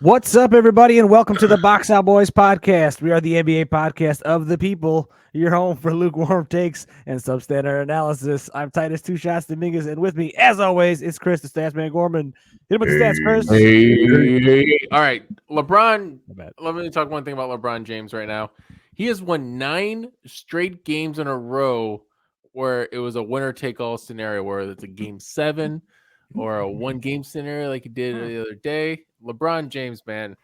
What's up, everybody, and welcome to the Box Out Boys podcast. We are the NBA podcast of the people, your home for lukewarm takes and substandard analysis. I'm Titus Two Shots Dominguez, and with me, as always, it's Chris, the Statsman Gorman. Hit him with the stats, Chris. All right, LeBron. Let me talk one thing about LeBron James right now. He has won 9 straight games in a row where it was a winner-take-all scenario, where it's a game 7 or a one-game scenario like he did the other day. LeBron James, man,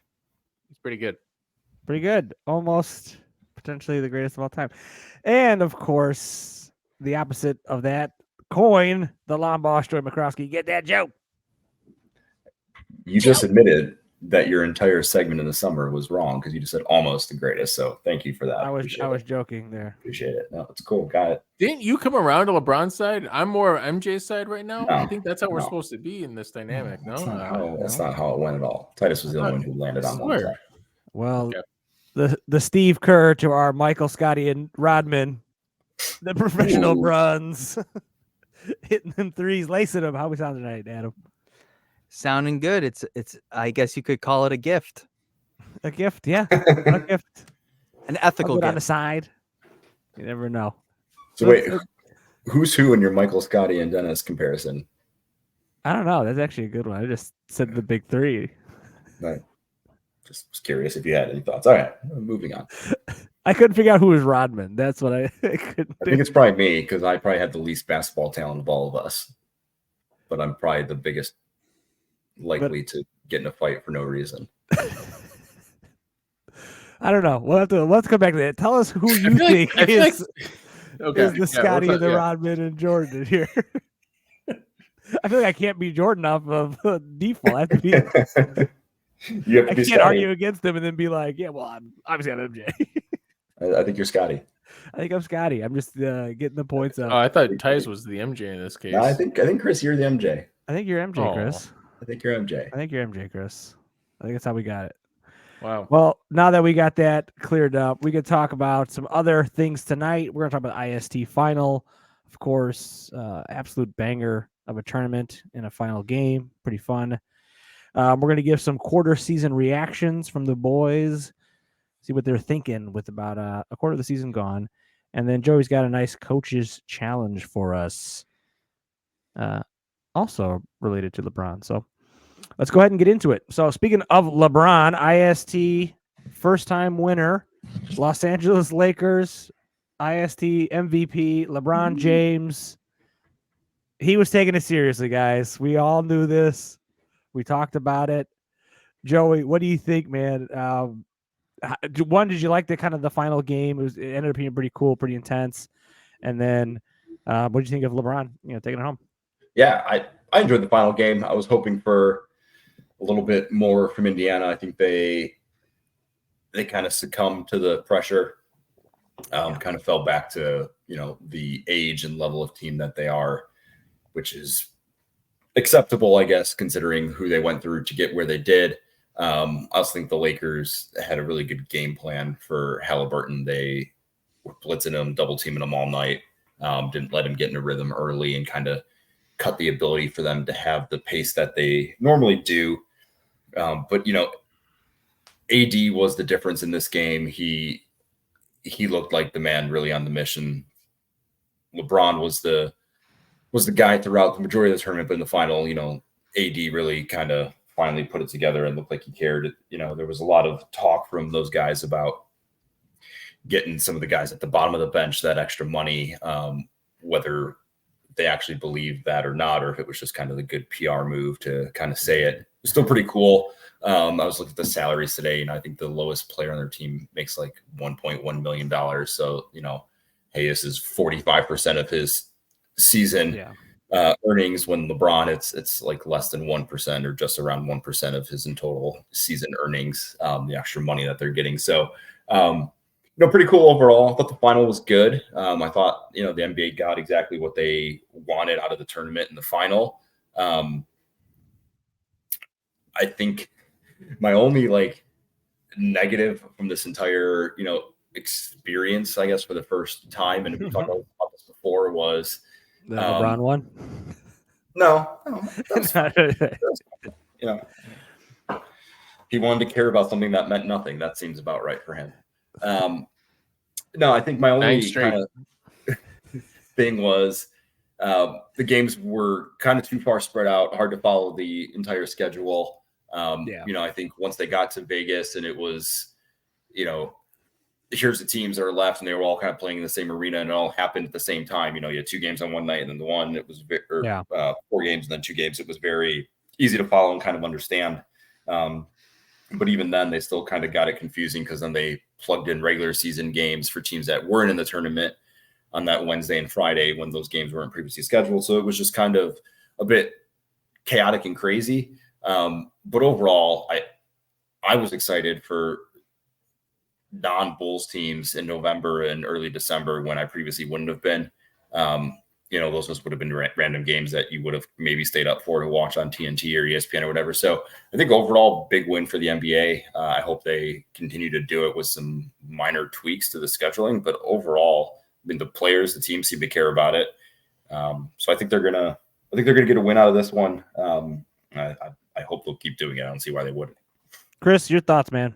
he's pretty good. Pretty good. Almost potentially the greatest of all time. And, of course, the opposite of that coin, the lawn boss, Joey McCroskey. Get that joke. You just admitted that your entire segment in the summer was wrong because you just said almost the greatest. So thank you for that. I was joking there. Appreciate it. No, it's cool. Got it. Didn't you come around to LeBron's side? I'm more MJ's side right now. No, I think that's how we're supposed to be in this dynamic. No, that's not how it went at all. Titus was the only one who landed on one side. Well, the Steve Kerr to our Michael, Scotty, and Rodman, the professional bronze, hitting them threes, lacing them. How we sound tonight, Adam? Sounding good. It's. I guess you could call it a gift. A gift, yeah. A gift. An ethical gift on the side. You never know. So wait, who's who in your Michael, Scotty, and Dennis comparison? I don't know. That's actually a good one. I just said the big three. Right. Just was curious if you had any thoughts. All right, moving on. I couldn't figure out who was Rodman. That's what I couldn't. I think it's probably me because I probably had the least basketball talent of all of us, but I'm probably the biggest likely to get in a fight for no reason. I don't know. Let's come back to that. Tell us who you think is the Scotty and the Rodman and Jordan here. I feel like I can't be Jordan off of default. I have to be. I can't argue against them and then be like, yeah, well, I'm obviously on MJ. I think you're Scotty. I think I'm Scotty. I'm just getting the points up. Oh, I thought Tice was the MJ in this case. No, I think Chris, you're the MJ. I think you're MJ, Chris. I think you're MJ. I think you're MJ, Chris. I think that's how we got it. Wow. Well, now that we got that cleared up, we could talk about some other things tonight. We're going to talk about IST final. Of course, absolute banger of a tournament in a final game. Pretty fun. We're going to give some quarter season reactions from the boys, see what they're thinking with about a quarter of the season gone. And then Joey's got a nice coach's challenge for us, also related to LeBron. So let's go ahead and get into it. So speaking of LeBron, IST first-time winner, Los Angeles Lakers, IST MVP, LeBron James. He was taking it seriously, guys. We all knew this. We talked about it. Joey, what do you think, man? One, did you like the kind of the final game? It ended up being pretty cool, pretty intense. And then what did you think of LeBron, taking it home? Yeah, I enjoyed the final game. I was hoping for a little bit more from Indiana. I think they kind of succumbed to the pressure, kind of fell back to, the age and level of team that they are, which is acceptable, I guess, considering who they went through to get where they did. I also think the Lakers had a really good game plan for Halliburton. They were blitzing him, double teaming him all night, didn't let him get in a rhythm early and kind of cut the ability for them to have the pace that they normally do. But AD was the difference in this game. He looked like the man really on the mission. LeBron was the guy throughout the majority of the tournament, but in the final, AD really kind of finally put it together and looked like he cared. There was a lot of talk from those guys about getting some of the guys at the bottom of the bench that extra money, whether they actually believed that or not, or if it was just kind of the good PR move to kind of say it. It's still pretty cool. I was looking at the salaries today, and I think the lowest player on their team makes like $1.1 million. So, hey, this is 45% of his season earnings, when LeBron it's like less than 1% or just around 1% of his in total season earnings, the extra money that they're getting. So pretty cool overall. I thought the final was good. I thought the NBA got exactly what they wanted out of the tournament in the final. I think my only negative from this entire experience, I guess, for the first time, and we talked about this before, was the LeBron one. No, he wanted to care about something that meant nothing. That seems about right for him. No, I think my only kind of thing was the games were kind of too far spread out, hard to follow the entire schedule. I think once they got to Vegas and it was, here's the teams that are left and they were all kind of playing in the same arena and it all happened at the same time. You had 2 games on one night and then the one it was 4 games and then 2 games. It was very easy to follow and kind of understand. But even then they still kind of got it confusing because then they plugged in regular season games for teams that weren't in the tournament on that Wednesday and Friday when those games weren't previously scheduled. So it was just kind of a bit chaotic and crazy. But overall, I was excited for non-Bulls teams in November and early December when I previously wouldn't have been. Those just would have been random games that you would have maybe stayed up for to watch on TNT or ESPN or whatever. So I think overall, big win for the NBA. I hope they continue to do it with some minor tweaks to the scheduling. But overall, the players, the team seem to care about it. So I think they're gonna get a win out of this one. I hope they'll keep doing it. I don't see why they wouldn't. Chris, your thoughts, man?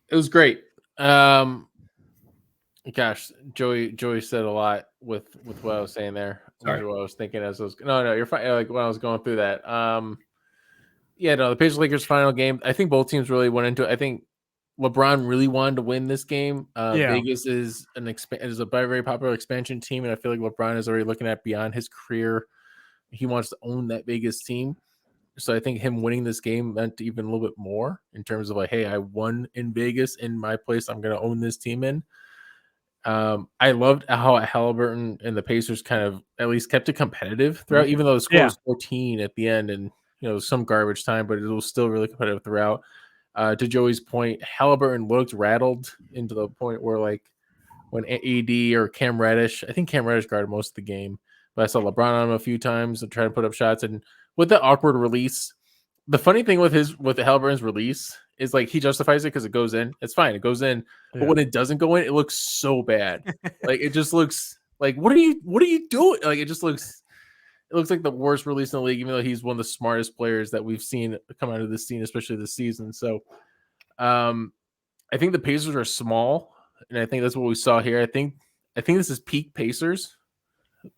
It was great. Gosh, Joey said a lot with what I was saying there. Sorry. What I was thinking as I was no, you're fine. Like when I was going through that. The Pacers Lakers final game. I think both teams really went into it. I think LeBron really wanted to win this game. Vegas is is a very, very popular expansion team, and I feel like LeBron is already looking at beyond his career. He wants to own that Vegas team. So I think him winning this game meant even a little bit more in terms of like, hey, I won in Vegas in my place. I'm going to own this team in. I loved how Halliburton and the Pacers kind of at least kept it competitive throughout, even though the score was 14 at the end and some garbage time, but it was still really competitive throughout. To Joey's point, Halliburton looked rattled into the point where like when AD or Cam Reddish, I think Cam Reddish guarded most of the game, but I saw LeBron on him a few times and try to put up shots. And with the awkward release, the funny thing with the Halliburton's release is like he justifies it because it goes in. It's fine, it goes in. Yeah. But when it doesn't go in, it looks so bad. Like it just looks like what are you doing? Like it looks like the worst release in the league, even though he's one of the smartest players that we've seen come out of this scene, especially this season. So I think the Pacers are small, and I think that's what we saw here. I think this is peak Pacers.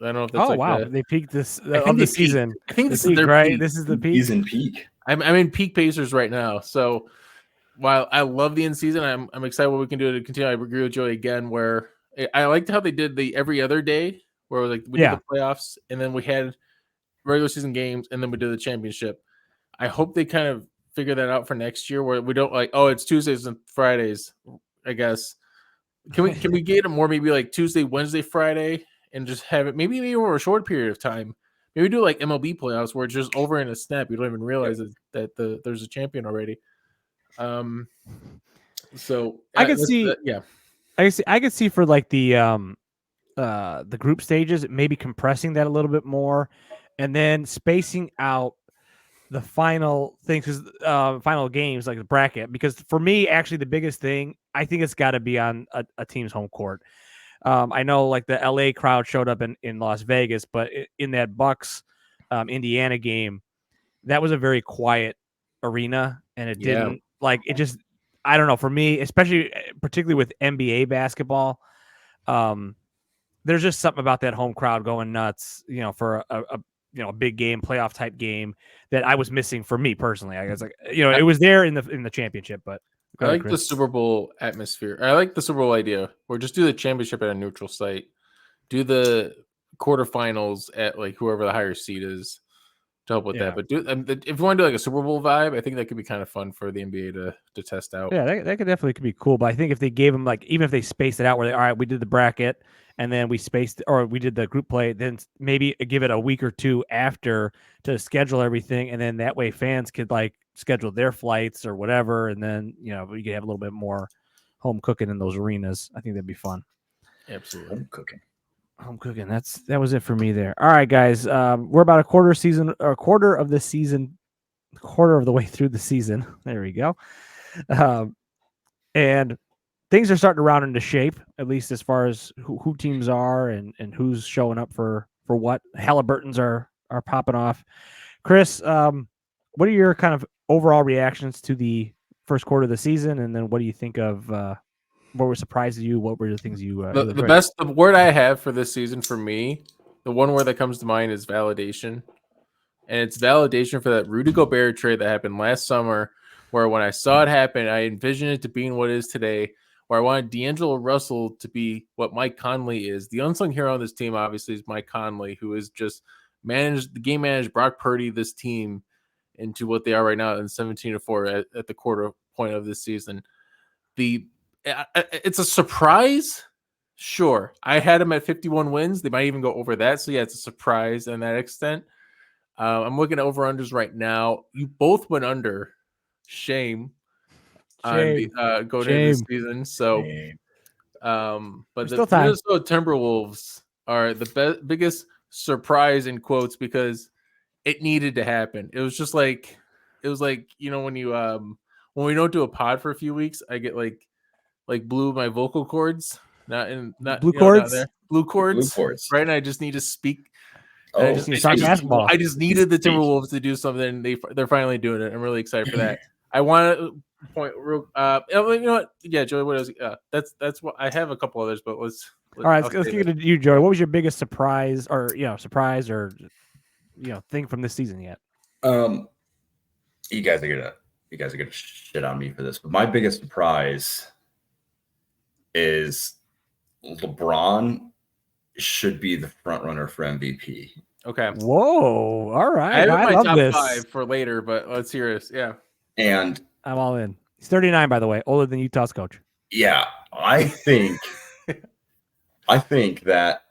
I don't know if that's they peaked this of the season. I think this is their right. Peak. This is the peak. He's in peak. I'm in peak Pacers right now. So while I love the in season, I'm excited what we can do to continue. I agree with Joey again, where I liked how they did the every other day, where we did the playoffs, and then we had regular season games, and then we did the championship. I hope they kind of figure that out for next year, where we don't like, oh, it's Tuesdays and Fridays. I guess can we get it more maybe like Tuesday, Wednesday, Friday, and just have it maybe over a short period of time. Maybe do like MLB playoffs where it's just over in a snap. You don't even realize that there's a champion already. So I could see, I could see for like the group stages, maybe compressing that a little bit more, and then spacing out the final things, because final games like the bracket. Because for me, actually, the biggest thing I think it's got to be on a team's home court. I know like the LA crowd showed up in Las Vegas, but in that Bucks Indiana game, that was a very quiet arena, and it didn't like it just. I don't know, for me, particularly with NBA basketball, there's just something about that home crowd going nuts, for a big game, playoff type game that I was missing for me personally. I guess it was there in the championship, but I like the Super Bowl atmosphere. I like the Super Bowl idea, or just do the championship at a neutral site, do the quarterfinals at like whoever the higher seed is to help with that. But if you want to do like a Super Bowl vibe, I think that could be kind of fun for the NBA to test out. Yeah, that could definitely be cool. But I think if they gave them like, even if they spaced it out where all right, we did the bracket and then we did the group play, then maybe give it a week or two after to schedule everything, and then that way fans could like schedule their flights or whatever, and then you could have a little bit more home cooking in those arenas. I think that'd be fun. Absolutely, home cooking. That was it for me there. All right, guys, we're about a quarter of the way through the season. There we go. And things are starting to round into shape, at least as far as who teams are and who's showing up for what. Halliburtons are popping off. Chris, what are your kind of overall reactions to the first quarter of the season, and then what do you think of what were surprising you? What were the things you the word I have for this season for me, the one word that comes to mind is validation. And it's validation for that Rudy Gobert trade that happened last summer, where when I saw it happen, I envisioned it to being what it is today, where I wanted D'Angelo Russell to be what Mike Conley is. The unsung hero on this team, obviously, is Mike Conley, who has just managed Brock Purdy, this team, into what they are right now in 17-4 at the quarter point of this season. It's a surprise. Sure. I had them at 51 wins. They might even go over that. So yeah, it's a surprise in that extent. I'm looking at over-unders right now. You both went under. Shame. Going into this season. So, but the Minnesota Timberwolves are the biggest surprise in quotes because it needed to happen. It was like, when you when we don't do a pod for a few weeks, I get like blue my vocal cords, not blue cords, blue cords, right? And I just need to speak. I just needed the Timberwolves to do something. They're finally doing it. I'm really excited for that. I want to point. You know what? Yeah, Joey. What else? That's what I have. A couple others, but let's all right. Let's kick it to you, Joey. What was your biggest surprise, or thing from this season yet? You guys are gonna shit on me for this, but my biggest surprise is LeBron should be the front runner for MVP. Okay. Whoa. All right. I have my top 5 for later, but let's hear this. Yeah. And I'm all in. He's 39, by the way, older than Utah's coach. Yeah, I think that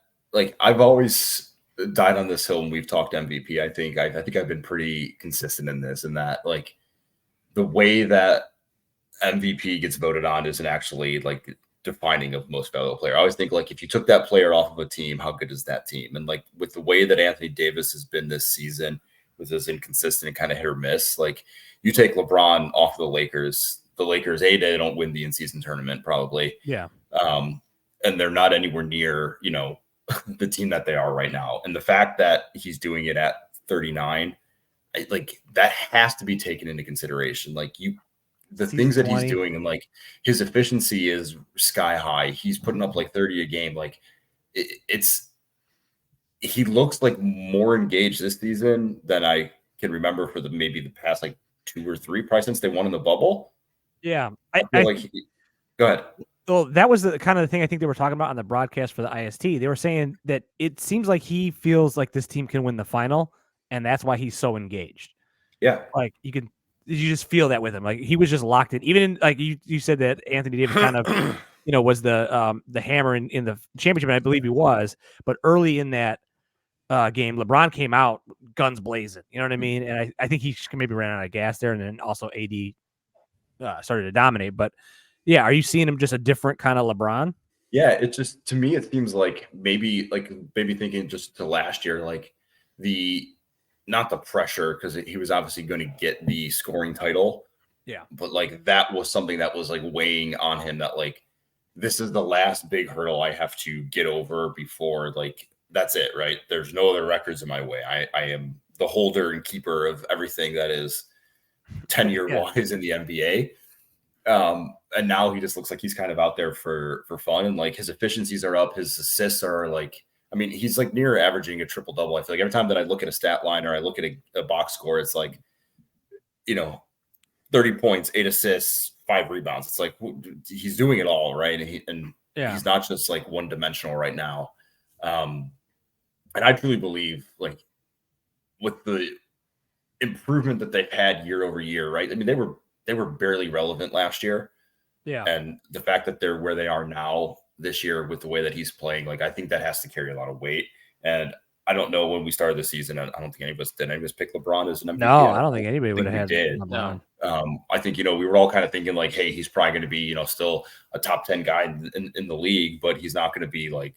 I've always died on this hill when we've talked MVP. I think I've been pretty consistent in this, and that the way that MVP gets voted on isn't actually defining of most valuable player. I always think if you took that player off of a team, how good is that team? And with the way that Anthony Davis has been this season, with his inconsistent and kind of hit or miss, you take LeBron off of the Lakers, they don't win the in-season tournament probably. Yeah. And they're not anywhere near, the team that they are right now. And the fact that he's doing it at 39, that has to be taken into consideration. The things that he's doing, and his efficiency is sky high. He's putting up 30 a game. He looks more engaged this season than I can remember for maybe the past 2 or 3, probably since they won in the bubble. Yeah. Go ahead. Well, that was the kind of the thing I think they were talking about on the broadcast for the IST. They were saying that it seems like he feels like this team can win the final, and that's why he's so engaged. Yeah. You just feel that with him. He was just locked in. Even in, you said that Anthony Davis kind of, was the hammer in the championship, and I believe he was. But early in that game, LeBron came out guns blazing. You know what I mean? And I think he maybe ran out of gas there, and then also AD started to dominate. But yeah, are you seeing him just a different kind of LeBron? Yeah, it just, to me, it seems maybe thinking just to last year, not the pressure, because he was obviously going to get the scoring title. Yeah. But that was something that was weighing on him, that this is the last big hurdle I have to get over before that's it, right? There's no other records in my way. I am the holder and keeper of everything that is tenure wise in the NBA. And now he just looks like he's kind of out there for fun, and his efficiencies are up, his assists are he's near averaging a triple double. I feel every time that I look at a stat line or I look at a box score, it's 30 points, 8 assists, 5 rebounds. It's he's doing it all, right? And he's not just one dimensional right now. And I truly believe with the improvement that they've had year over year, right? They were barely relevant last year. Yeah. And the fact that they're where they are now this year with the way that he's playing, I think that has to carry a lot of weight. And I don't know, when we started the season, I don't think any of us pick LeBron as an MVP. No, I don't think anybody would have had LeBron. I think, we were all kind of thinking hey, he's probably going to be, still a top 10 guy in the league, but he's not going to be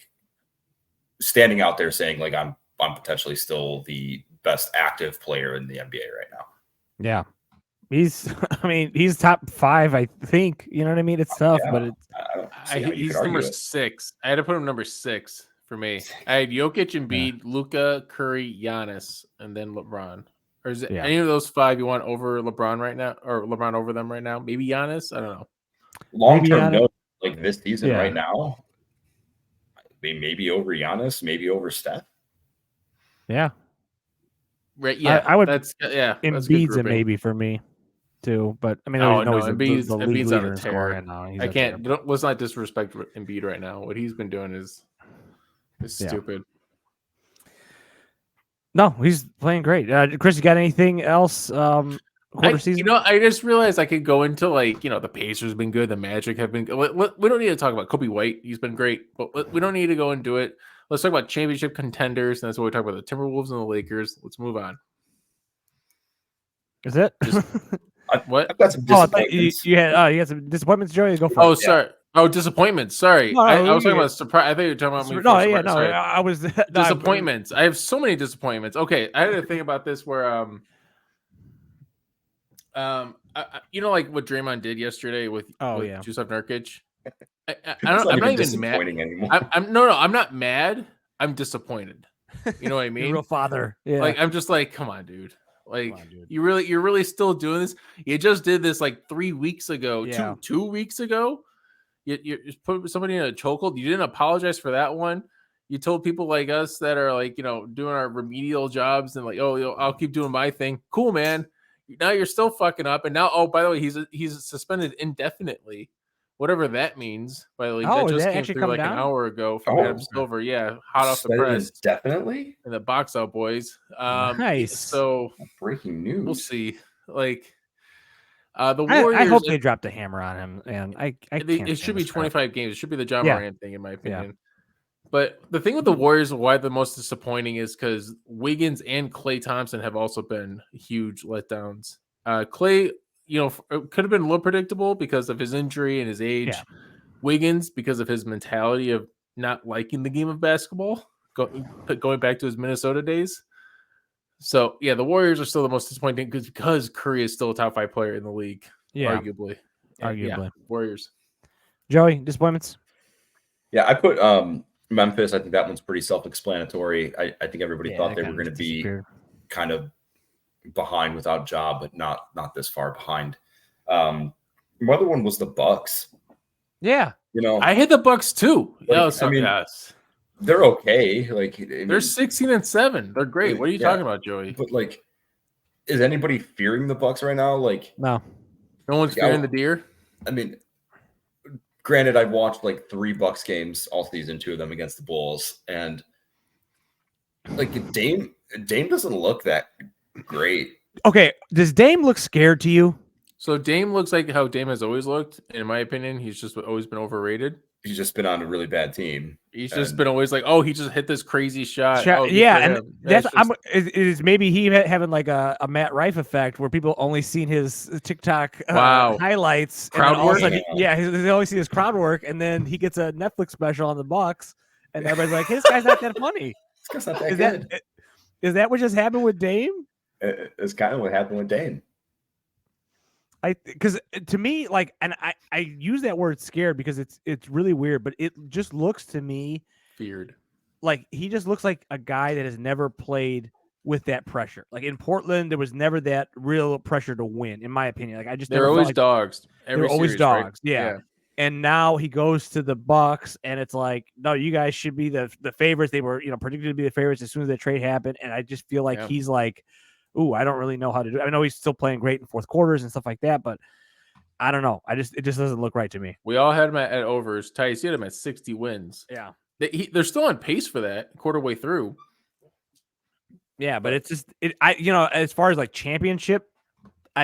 standing out there saying I'm potentially still the best active player in the NBA right now. Yeah. He's top 5, I think. You know what I mean? It's tough, but he's number 6. I had to put him number 6 for me. I had Jokic, Embiid, Luka, Curry, Giannis, and then LeBron. Or is it Yeah. any of those 5 you want over LeBron right now, or LeBron over them right now? Maybe Giannis. I don't know. Long term, Maybe no. Like this season, Yeah. right now, maybe over Giannis, maybe over Steph. Yeah. Right? Yeah, I would. That's a good Embiid's a grouping. maybe for me too, but I mean, Oh no, no, he's the league Embiid's leader on a in scoring tear. now. He's I on a tear. can't. Let's not disrespect Embiid right now. What he's been doing is stupid. No, he's playing great. Chris, you got anything else? Quarter season. I just realized I could go into the Pacers have been good, the Magic have been good. We don't need to talk about Kobe White. He's been great, but we don't need to go into it. Let's talk about championship contenders, and that's what we talk about: the Timberwolves and the Lakers. Let's move on. Is it? What? I've got some I thought disappointments. you had some disappointments, Joey. Go for it. Oh, sorry. Oh, disappointments. Sorry, No, I was talking about surprise. I thought you were talking about me. Sorry. I was Disappointments. I have so many disappointments. Okay, I had to think about this where like what Draymond did yesterday with Jusuf Nurkic. I'm not even mad anymore. I'm not mad. I'm disappointed. You know what I mean? Real father. Yeah. Like I'm just like, come on, dude. Like you're really still doing this. You just did this like 3 weeks ago, 2 weeks ago. You put somebody in a chokehold. You didn't apologize for that one. You told people like us that are like, doing our remedial jobs and like, I'll keep doing my thing. Cool, man. Now you're still fucking up. And now, by the way, he's suspended indefinitely, whatever that means. By the way, that just came through like an hour ago from Adam Silver. Yeah, hot off the press. Definitely. And the Box Out Boys. Nice. So breaking news. We'll see. Like the Warriors. I hope they dropped a hammer on him, and it should be 25 games. It should be the John Moran thing, in my opinion. Yeah. But the thing with the Warriors, why the most disappointing is because Wiggins and Klay Thompson have also been huge letdowns. Klay, could have been a little predictable because of his injury and his age. Yeah. Wiggins, because of his mentality of not liking the game of basketball, going back to his Minnesota days. So, yeah, the Warriors are still the most disappointing because Curry is still a top 5 player in the league, arguably. Yeah, Warriors. Joey, disappointments? Yeah, I put Memphis. I think that one's pretty self-explanatory. I think everybody thought they were going to be kind of behind without Ja, but not this far behind. The other one was the Bucks. Yeah. I hit the Bucks too. Like, yes. They're okay. Like they're 16-7. They're great. What are you talking about, Joey? But like, is anybody fearing the Bucks right now? Like, no one's fearing the deer. I mean, granted, I've watched like 3 Bucks games all season, 2 of them against the Bulls, and like Dame doesn't look that great. Okay, does Dame look scared to you? So Dame looks like how Dame has always looked. In my opinion, he's just always been overrated. He's just been on a really bad team. He's just been always like, he just hit this crazy shot. And that's is maybe he having like a Matt Rife effect where people only seen his TikTok highlights. Crowd work. They always see his crowd work, and then he gets a Netflix special on the Bucks, and everybody's like, hey, this guy's not that funny. This guy's not that good. Is that what just happened with Dame? It's kind of what happened with Dame. Because to me, like, and I use that word scared because it's really weird, but it just looks to me feared. Like he just looks like a guy that has never played with that pressure. Like in Portland, there was never that real pressure to win, in my opinion. Like they're always dogs. They're always dogs. Right? Yeah. And now he goes to the Bucks, and it's like, no, you guys should be the favorites. They were predicted to be the favorites as soon as the trade happened, and I just feel like he's like, ooh, I don't really know how to do it. I know he's still playing great in fourth quarters and stuff like that, but I don't know. It just doesn't look right to me. We all had him at overs. Tice, you had him at 60 wins. Yeah. They're still on pace for that quarter way through. Yeah, but it's just as far as like championship,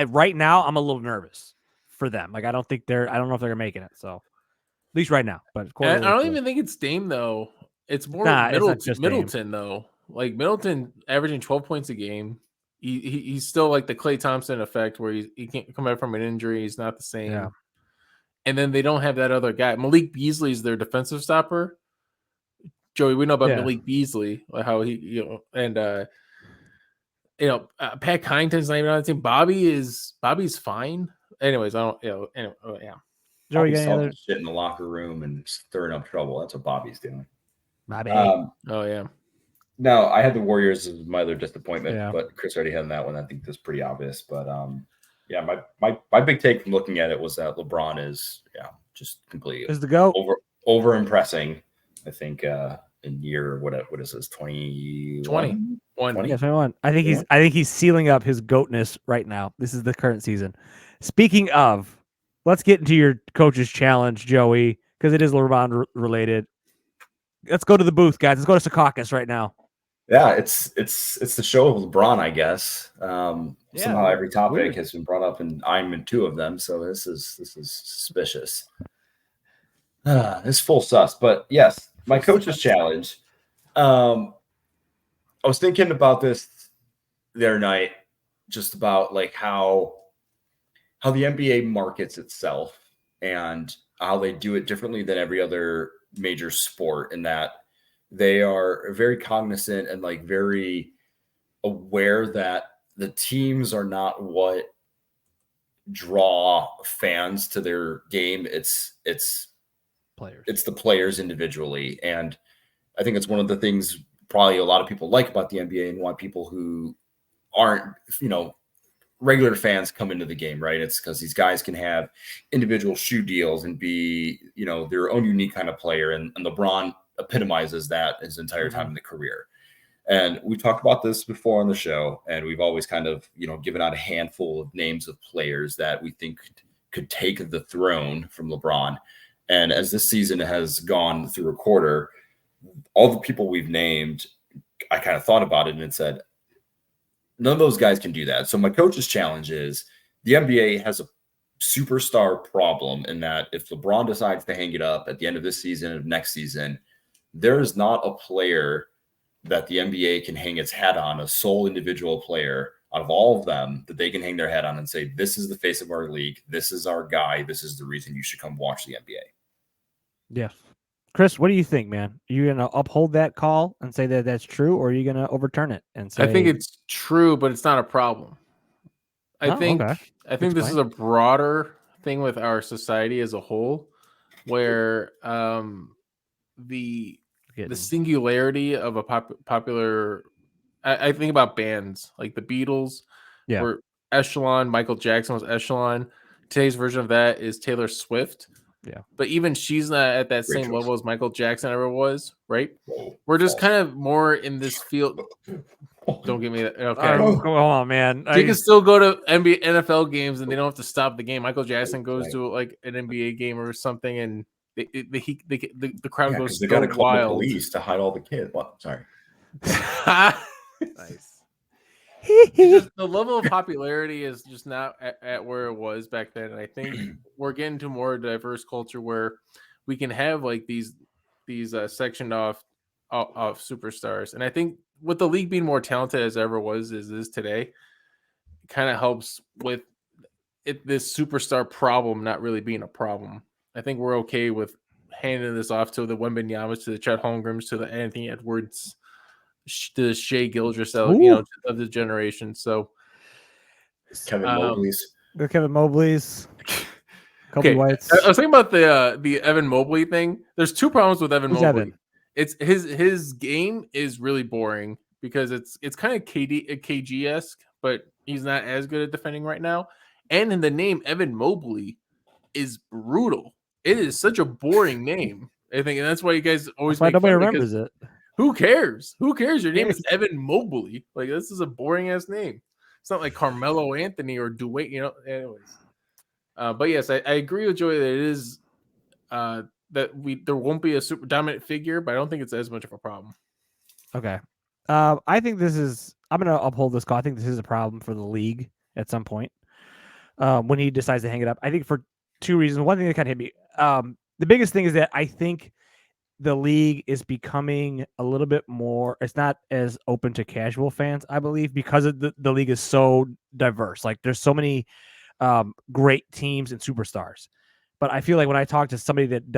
right now I'm a little nervous for them. Like I don't know if they're making it. So at least right now. But I don't even think it's Dame though. It's more Middleton though. Like Middleton averaging 12 points a game. He's still like the Klay Thompson effect where he can't come back from an injury. He's not the same. Yeah. And then they don't have that other guy. Malik Beasley is their defensive stopper. Joey, we know about Malik Beasley, how he, Pat Connaughton's not even on the team. Bobby's fine. Anyways, I don't, anyway, yeah. Joey, talking shit in the locker room and stirring up trouble. That's what Bobby's doing. Bobby. Oh yeah. No, I had the Warriors as my other disappointment, Yeah. but Chris already had that one. I think that's pretty obvious. But yeah, my big take from looking at it was that LeBron is just completely Is the GOAT. over impressing. I think in year what is this 21? 20. Yeah, 21. I think he's sealing up his goatness right now. This is the current season. Speaking of, let's get into your coach's challenge, Joey, because it is LeBron related. Let's go to the booth, guys. Let's go to Secaucus right now. Yeah, it's the show of LeBron, I guess. Somehow every topic has been brought up, and I'm in two of them, so this is suspicious. It's full sus, but yes, my coach's challenge. I was thinking about this the other night, just about like how the NBA markets itself and how they do it differently than every other major sport, in that they are very cognizant and like very aware that the teams are not what draw fans to their game. It's Players. It's the players individually. And I think it's one of the things probably a lot of people like about the NBA and why people who aren't, regular fans come into the game, right? It's because these guys can have individual shoe deals and be, their own unique kind of player. And LeBron epitomizes that his entire time in the career. And we talked about this before on the show, and we've always kind of, given out a handful of names of players that we think could take the throne from LeBron. And as this season has gone through a quarter, all the people we've named, I kind of thought about it and said, none of those guys can do that. So my coach's challenge is the NBA has a superstar problem in that if LeBron decides to hang it up at the end of this season, of next season, there is not a player that the NBA can hang its hat on, a sole individual player out of all of them that they can hang their hat on and say, this is the face of our league. This is our guy. This is the reason you should come watch the NBA. Yes. Chris, what do you think, man? Are you going to uphold that call and say that that's true, or are you going to overturn it and say? I think it's true, but it's not a problem. I think this is a broader thing with our society as a whole, where the singularity of a popular. I think about bands like the Beatles, were echelon. Michael Jackson was echelon. Today's version of that is Taylor Swift. Yeah, but even she's not at that same level as Michael Jackson ever was, right? Whoa, we're just kind of more in this field. Don't give me that. Okay, come on, man. You can still go to NBA, NFL games, and they don't have to stop the game. Michael Jackson goes to like an NBA game or something, and the crowd goes. They got to call the police to hide all the kids. Well, sorry. Nice. The level of popularity is just not at where it was back then, and I think we're getting to more diverse culture where we can have like these sectioned off superstars. And I think with the league being more talented as ever was as is today, it kind of helps with this superstar problem not really being a problem. I think we're okay with handing this off to the Wembanyama's, to the Chet Holmgrens, to the Anthony Edwards, the Shea Gilgeous, of the generation. So Kevin Mobley's. The Kevin Mobley's. Kobe White's. I was thinking about the Evan Mobley thing. There's two problems with Evan Mobley. Evan? It's his game is really boring because it's kind of KG-esque, but he's not as good at defending right now. And in the name Evan Mobley is brutal. It is such a boring name. I think, and that's why you guys always make nobody fun remembers it. Who cares? Who cares? Your name is Evan Mobley. Like, this is a boring ass name. It's not like Carmelo Anthony or Dwayne, anyways. But yes, I agree with Joey that it is that there won't be a super dominant figure, but I don't think it's as much of a problem. Okay. I think I'm going to uphold this call. I think this is a problem for the league at some point when he decides to hang it up. I think for two reasons. One thing that kind of hit me. The biggest thing is that I think the league is becoming a little bit more, it's not as open to casual fans, I believe, because of the league is so diverse. Like, there's so many great teams and superstars. But I feel like when I talk to somebody that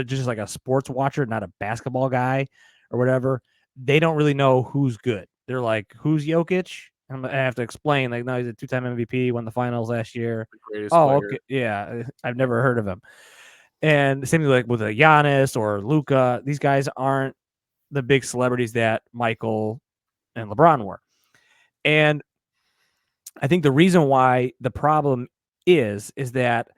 just like a sports watcher, not a basketball guy or whatever, they don't really know who's good. They're like, who's Jokic? And I have to explain, like, no, he's a 2-time MVP, won the finals last year. The greatest player. Okay. Yeah. I've never heard of him. And same thing like with a Giannis or Luka, these guys aren't the big celebrities that Michael and LeBron were. And I think the reason why the problem is that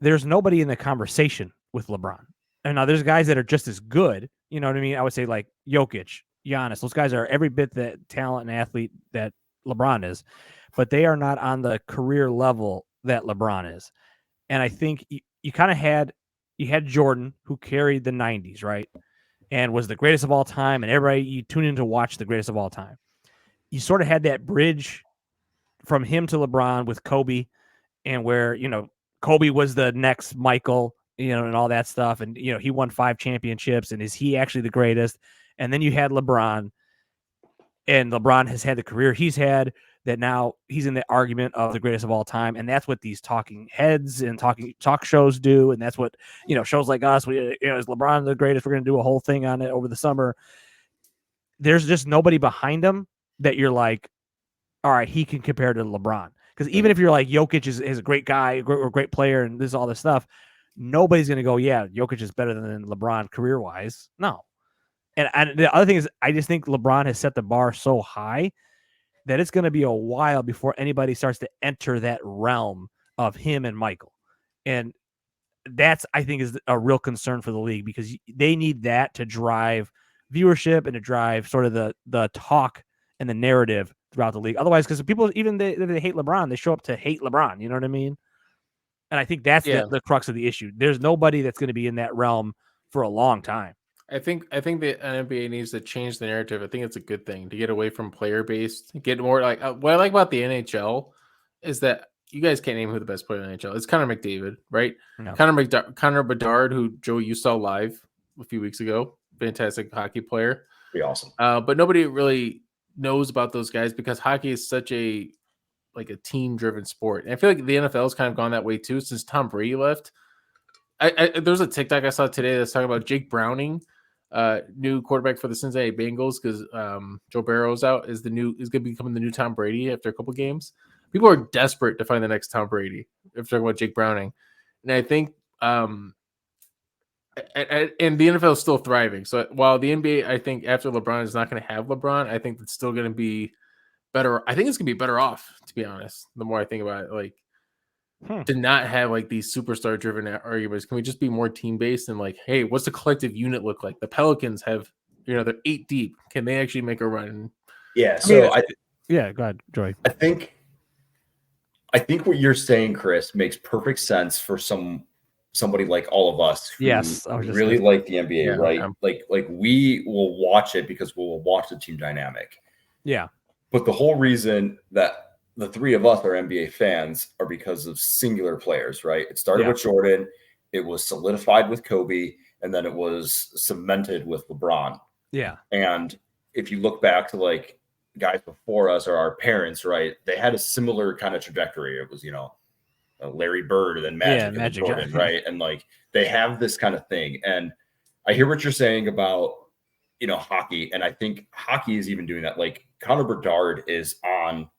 there's nobody in the conversation with LeBron. And now there's guys that are just as good. You know what I mean? I would say like Jokic, Giannis. Those guys are every bit the talent and athlete that LeBron is, but they are not on the career level that LeBron is. And I think you kind of had Jordan, who carried the 90s, right? And was the greatest of all time. And everybody, you tune in to watch the greatest of all time. You sort of had that bridge from him to LeBron with Kobe, and where, Kobe was the next Michael, and all that stuff. And, he won 5 championships, and is he actually the greatest? And then you had LeBron, and LeBron has had the career he's had, that now he's in the argument of the greatest of all time. And that's what these talking heads and talk shows do. And that's what, shows like us, is LeBron the greatest? We're going to do a whole thing on it over the summer. There's just nobody behind him that you're like, all right, he can compare to LeBron. Because even if you're like, Jokic is a great guy or great player, and this is all this stuff, nobody's going to go, yeah, Jokic is better than LeBron career-wise. No. And the other thing is, I just think LeBron has set the bar so high that it's going to be a while before anybody starts to enter that realm of him and Michael. And that's, I think, is a real concern for the league, because they need that to drive viewership and to drive sort of the talk and the narrative throughout the league. Otherwise, because people, even they hate LeBron, they show up to hate LeBron. You know what I mean? And I think that's the crux of the issue. There's nobody that's going to be in that realm for a long time. I think the NBA needs to change the narrative. I think it's a good thing to get away from player based, get more like what I like about the NHL is that you guys can't name who the best player in the NHL. It's Connor McDavid, right? No. Connor Bedard, who Joe, you saw live a few weeks ago, fantastic hockey player, pretty awesome. But nobody really knows about those guys because hockey is such a team driven sport. And I feel like the NFL has kind of gone that way too since Tom Brady left. There's a TikTok I saw today that's talking about Jake Browning, new quarterback for the Cincinnati Bengals, because Joe Burrow's out, is going to be becoming the new Tom Brady after a couple games. People are desperate to find the next Tom Brady if talking about Jake Browning. And I think and the NFL is still thriving. So while the NBA, I think after LeBron is not going to have LeBron, I think it's still going to be better. I think it's going to be better off, to be honest, the more I think about it. To not have these superstar driven arguments. Can we just be more team based and hey, what's the collective unit look like? The Pelicans have, they're 8 deep. Can they actually make a run? Yeah. So go ahead, Joy. I think what you're saying, Chris, makes perfect sense for somebody like all of us who really like the NBA, right? Yeah. Like we will watch it because we'll watch the team dynamic. Yeah. But the whole reason that the 3 of us are NBA fans are because of singular players, right? It started with Jordan, it was solidified with Kobe, and then it was cemented with LeBron. Yeah. And if you look back to guys before us or our parents, right? They had a similar kind of trajectory. It was, Larry Bird and then Magic and Jordan, right? And they have this kind of thing. And I hear what you're saying about, hockey. And I think hockey is even doing that. Connor Bedard is on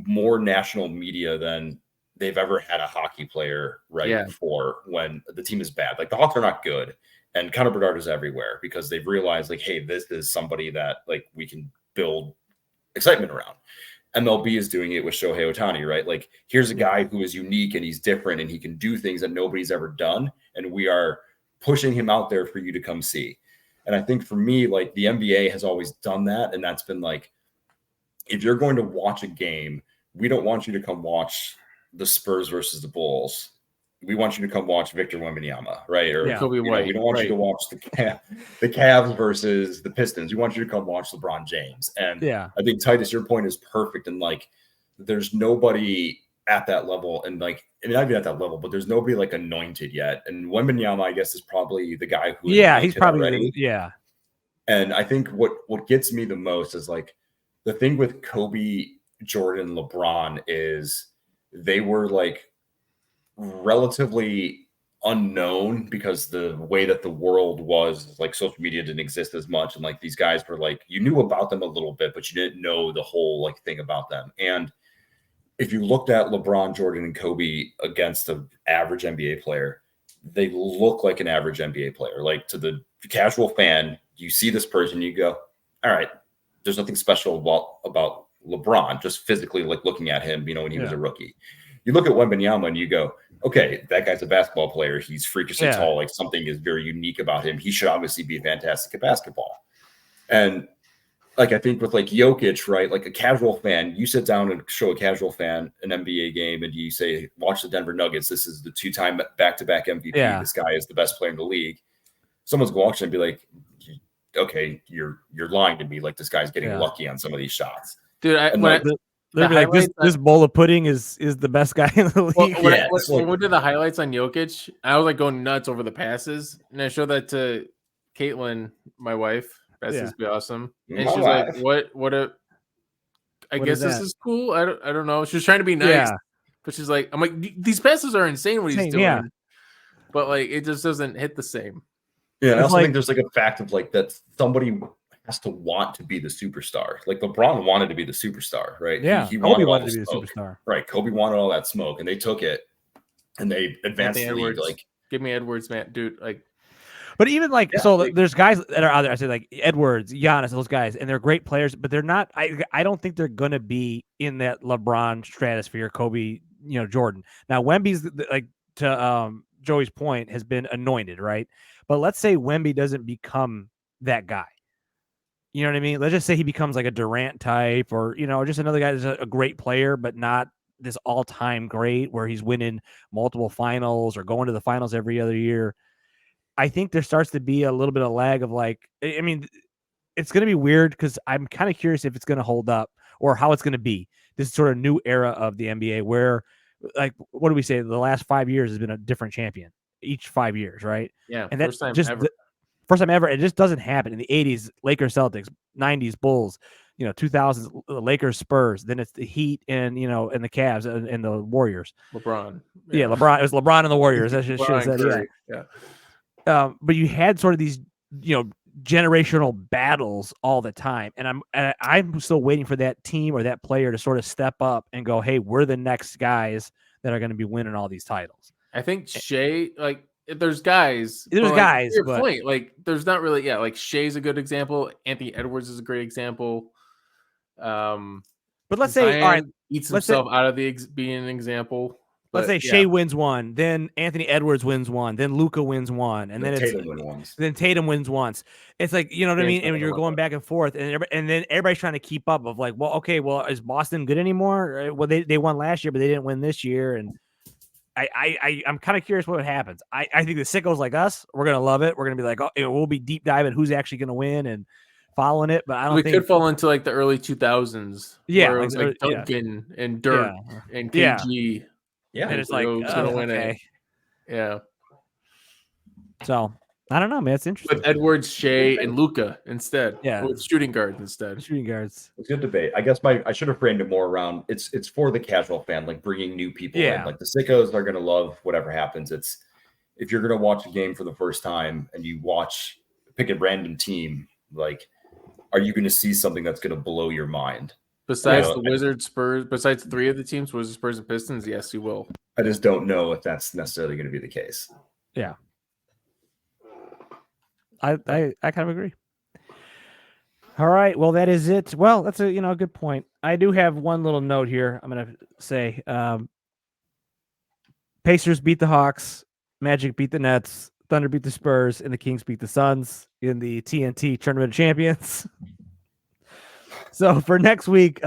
more national media than they've ever had a hockey player before when the team is bad. The Hawks are not good, and Connor Bedard is everywhere because they've realized hey, this is somebody that we can build excitement around. MLB is doing it with Shohei Ohtani, right? Here's a guy who is unique and he's different and he can do things that nobody's ever done, and we are pushing him out there for you to come see. And I think for me, the NBA has always done that, and that's been if you're going to watch a game, we don't want you to come watch the Spurs versus the Bulls. We want you to come watch Victor Wembanyama, right? Or Kobe White. We don't want you to watch the Cavs versus the Pistons. We want you to come watch LeBron James. And I think, Titus, your point is perfect. And there's nobody at that level, and not even at that level, but there's nobody anointed yet. And Wembanyama, I guess, is probably the guy who he's probably already. And I think what gets me the most is the thing with Kobe, Jordan, LeBron is they were relatively unknown because the way that the world was, social media didn't exist as much. And these guys were you knew about them a little bit, but you didn't know the whole thing about them. And if you looked at LeBron, Jordan, and Kobe against an average NBA player, they look like an average NBA player. To the casual fan, you see this person, you go, all right, there's nothing special about LeBron, just physically like looking at him, when he was a rookie. You look at Wembanyama and you go, okay, that guy's a basketball player. He's freakishly tall. Like something is very unique about him. He should obviously be fantastic at basketball. And like, I think with like Jokic, right? Like a casual fan, you sit down and show a casual fan an NBA game and you say, watch the Denver Nuggets. This is the 2-time back-to-back MVP. Yeah. This guy is the best player in the league. Someone's going to watch and be like, okay, you're lying to me. Like this guy's getting lucky on some of these shots. Dude, this bowl of pudding is the best guy in the league. When we did the highlights on Jokic, I was like going nuts over the passes, and I showed that to Caitlin, my wife. That's be awesome. And she's like, "What a." I guess this is cool. I don't know. She was trying to be nice, but she's like, "I'm like these passes are insane. What he's doing." But like, it just doesn't hit the same. Yeah, and I also think there's like a fact of like that somebody has to want to be the superstar. Like LeBron wanted to be the superstar, right? Yeah, he wanted wanted to be the superstar. Right, Kobe wanted all that smoke, and they took it, and they advanced the league. Like, give me Edwards, man, dude. Like, but even there's guys that are out there. I say like Edwards, Giannis, those guys, and they're great players, but they're not. I don't think they're gonna be in that LeBron stratosphere, Kobe, Jordan. Now Wemby's like to Joey's point has been anointed, right? But let's say Wemby doesn't become that guy. You know what I mean? Let's just say he becomes like a Durant type or, just another guy that's a great player, but not this all-time great where he's winning multiple finals or going to the finals every other year. I think there starts to be a little bit of lag of like, I mean, it's going to be weird because I'm kind of curious if it's going to hold up or how it's going to be. This sort of new era of the NBA where, like, what do we say? The last 5 years has been a different champion each 5 years, right? Yeah. And that's first time ever. It just doesn't happen. In the 80s, Lakers, Celtics, 90s, Bulls, 2000s, Lakers, Spurs. Then it's the Heat and, and the Cavs and the Warriors. LeBron. Yeah, LeBron. It was LeBron and the Warriors. That's just should have said, yeah. But you had sort of these, generational battles all the time. And I'm still waiting for that team or that player to sort of step up and go, hey, we're the next guys that are going to be winning all these titles. I think Shea, like, there's guys. Guys. Your point, like, there's not really, like Shea's a good example. Anthony Edwards is a great example. But let's say, all right, eats himself out of being an example. Let's say Shea wins one, then Anthony Edwards wins one, then Luka wins one, and then Tatum wins once. It's like, you know what I mean? And you're going back and forth, and then everybody's trying to keep up of like, well, okay, well, is Boston good anymore? Well, they won last year, but they didn't win this year, and I'm kind of curious what happens. I think the sickos like us, we're gonna love it. We're gonna be like, oh, we'll be deep diving who's actually gonna win and following it. But I don't think we could fall into like the early 2000s. Yeah, where it was like Duncan and Dirk and KG. Yeah, and it's like, okay. Yeah. So I don't know, man. It's interesting. With Edwards, Shea, and Luka instead. Yeah, with shooting guards instead. Shooting guards. It's a good debate. I guess I should have framed it more around. It's for the casual fan, like bringing new people in. Like the sickos are gonna love whatever happens. It's if you're gonna watch a game for the first time and you pick a random team, like, are you gonna see something that's gonna blow your mind? Besides the Wizards, Spurs, besides 3 of the teams, Wizards, Spurs, and Pistons, yes, you will. I just don't know if that's necessarily going to be the case. Yeah. I kind of agree. All right. Well, that is it. Well, that's a good point. I do have one little note here. I'm going to say Pacers beat the Hawks, Magic beat the Nets, Thunder beat the Spurs, and the Kings beat the Suns in the TNT Tournament of Champions. So for next week,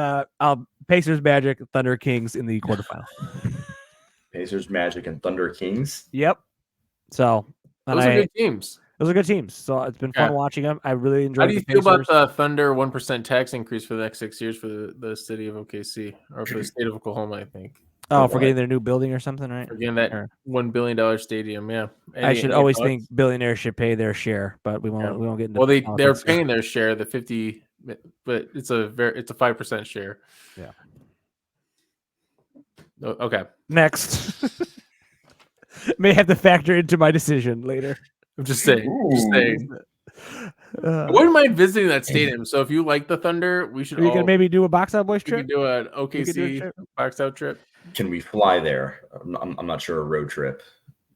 Pacers, Magic, Thunder, Kings in the quarterfinal. Pacers, Magic, and Thunder, Kings. Yep. So those are good teams. Those are good teams. So it's been fun watching them. I really enjoyed. How do you feel about the Thunder 1% tax increase for the next 6 years for the city of OKC or for the state of Oklahoma? I think. Oh, for getting their new building or something, right? For getting that $1 billion stadium, yeah. I should always think billionaires should pay their share, but we won't. We won't get into. Well, they're paying their share, the 50. But it's a 5% share. Yeah. Okay. Next. May have to factor into my decision later. I'm just saying. I wouldn't mind visiting that stadium. So if you like the Thunder, we should. You can maybe do a Box Out Boys trip. We can do an OKC Box Out trip. Can we fly there? I'm not sure a road trip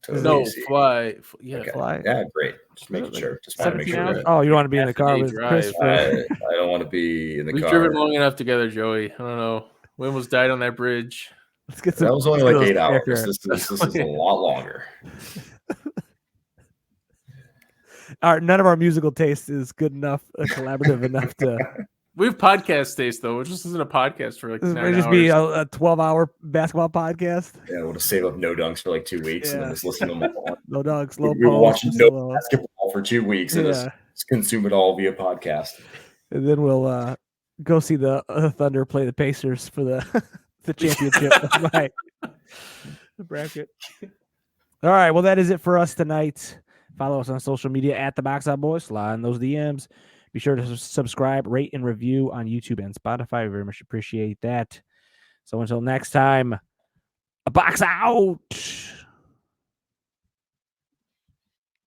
Totally No, AC. fly. Yeah, Okay. Fly. Yeah, great. Just making sure. Just want to make 17 sure hours? that Oh, you want to be in the car half-a-day with drive. Chris for I don't want to be in the We've car. driven long enough together, Joey. I don't know. We almost died on that bridge. let's get some That was only let's like get 8 those hours. cracker. This is a lot longer. None of our musical taste is good enough, collaborative enough to We have podcast taste though. We're just listening to podcasts for like this 9 might just hours. be a 12-hour basketball podcast. Yeah, I want to save up no dunks for like 2 weeks and then Yeah. just listen to them all. No dogs, low We were post, watching just no a little- basketball for 2 weeks and Yeah. just consume it all via podcast. and then we'll go see the Thunder play the Pacers for the the championship. Right. The bracket. All right. Well, that is it for us tonight. Follow us on social media at the Box Out Boys. Slide in those DMs. Be sure to subscribe, rate, and review on YouTube and Spotify. We very much appreciate that. So until next time, a box out.